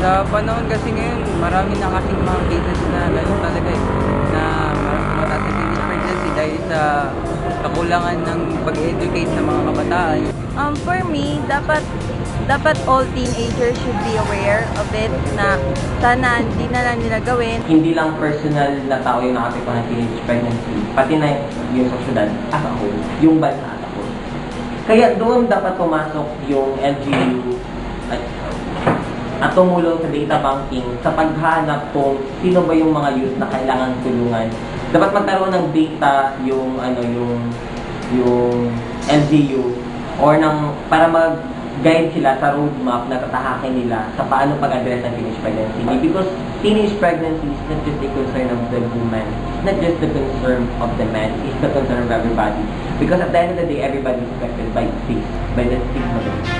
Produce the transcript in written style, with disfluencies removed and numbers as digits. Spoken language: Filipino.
Sa panahon kasi ngayon, marami na kasing mga cases na gano'n talaga eh, na mataas na teenage pregnancy dahil sa kakulangan ng pag-educate sa mga kabataan. For me, dapat all teenagers should be aware of it na sana hindi na lang nila gawin. Hindi lang personal na tao yung nakapekto ng teenage pregnancy, pati na yung sosyedad as a whole, yung bansa as a whole. Kaya doon dapat pumasok yung LGU at tumulong sa data banking sa paghanap kung sino ba yung mga youth na kailangan tulungan. Dapat magkaroon ng data yung LGU or para mag-guide sila sa roadmap na tatahakin nila sa paano pag-address ng teenage pregnancy. Because teenage pregnancy is not just a concern of the woman, not just the concern of the man, it's the concern of everybody. Because at the end of the day, everybody is affected by this, by the stigma.